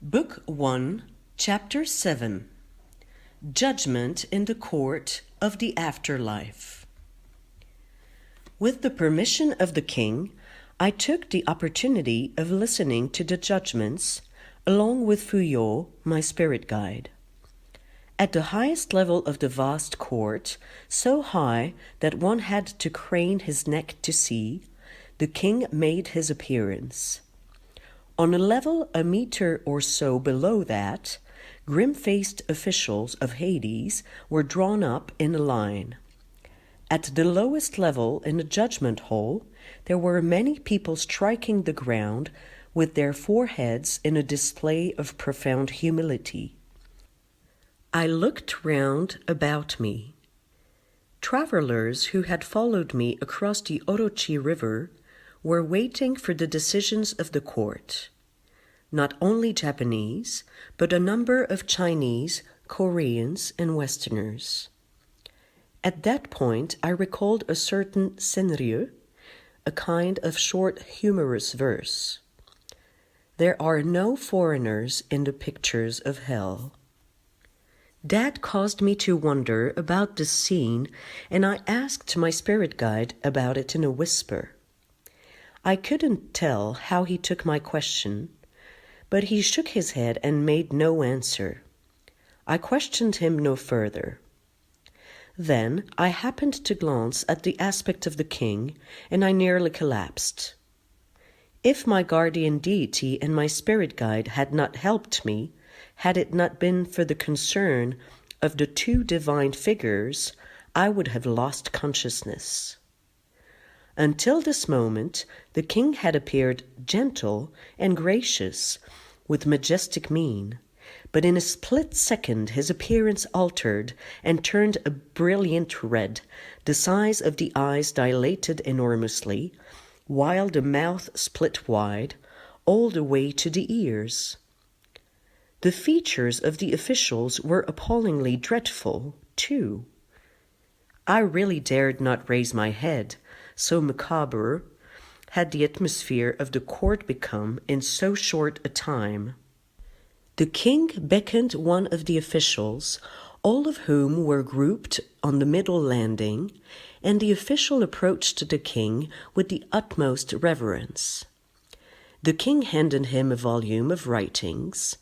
Book 1, Chapter 7, Judgment in the Court of the Afterlife. With the permission of the king, I took the opportunity of listening to the judgments, along with Fuyao, my spirit guide. At the highest level of the vast court, so high that one had to crane his neck to see, the king made his appearance. On a level a meter or so below that, grim-faced officials of Hades were drawn up in a line. At the lowest level in the judgment hall, there were many people striking the ground with their foreheads in a display of profound humility. I looked round about me. Travelers who had followed me across the Orochi River were waiting for the decisions of the court. Not only Japanese, but a number of Chinese, Koreans, and Westerners. At that point, I recalled a certain senryu, a kind of short humorous verse. There are no foreigners in the pictures of hell. That caused me to wonder about this scene, and I asked my spirit guide about it in a whisper. I couldn't tell how he took my question, but he shook his head and made no answer. I questioned him no further. Then I happened to glance at the aspect of the king, and I nearly collapsed. If my guardian deity and my spirit guide had not helped me, had it not been for the concern of the two divine figures, I would have lost consciousness. Until this moment, the king had appeared gentle and gracious, with majestic mien, but in a split second his appearance altered and turned a brilliant red, the size of the eyes dilated enormously, while the mouth split wide, all the way to the ears. The features of the officials were appallingly dreadful, too. I really dared not raise my head, so macabre had the atmosphere of the court become in so short a time. The king beckoned one of the officials, all of whom were grouped on the middle landing, and the official approached the king with the utmost reverence. The king handed him a volume of writings.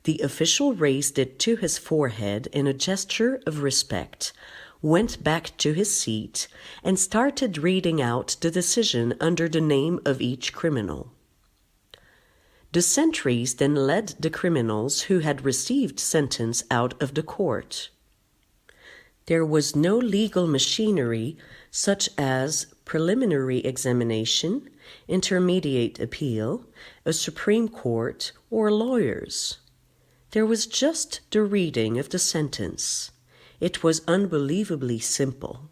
The official raised it to his forehead in a gesture of respect, went back to his seat, and started reading out the decision under the name of each criminal. The sentries then led the criminals who had received sentence out of the court. There was no legal machinery such as preliminary examination, intermediate appeal, a Supreme Court, or lawyers. There was just the reading of the sentence. It was unbelievably simple.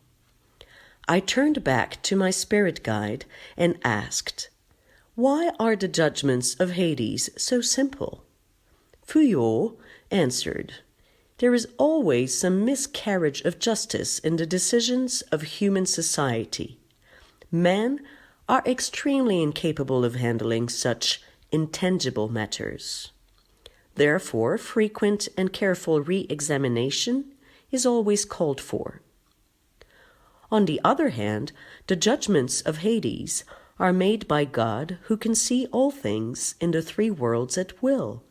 I turned back to my spirit guide and asked, "Why are the judgments of Hades so simple?" Fuyao answered, "There is always some miscarriage of justice in the decisions of human society. Men are extremely incapable of handling such intangible matters. Therefore, frequent and careful re-examination is always called for. On the other hand, the judgments of Hades are made by God, who can see all things in the three worlds at will,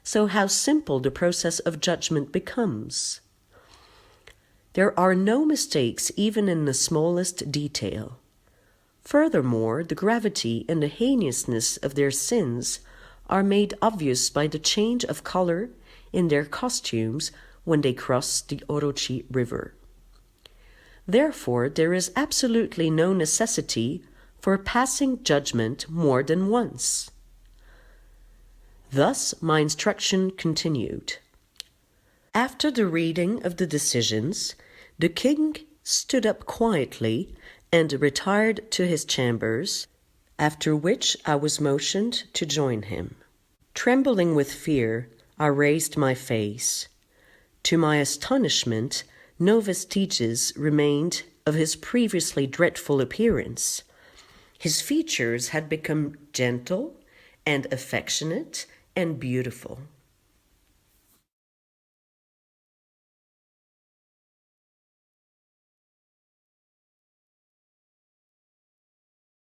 so how simple the process of judgment becomes. There are no mistakes even in the smallest detail. Furthermore, the gravity and the heinousness of their sins are made obvious by the change of color in their costumes when they cross the Orochi River. Therefore, there is absolutely no necessity for passing judgment more than once." Thus my instruction continued. After the reading of the decisions, the king stood up quietly and retired to his chambers, after which I was motioned to join him. Trembling with fear, I raised my face. To my astonishment, no vestiges remained of his previously dreadful appearance. His features had become gentle and affectionate and beautiful.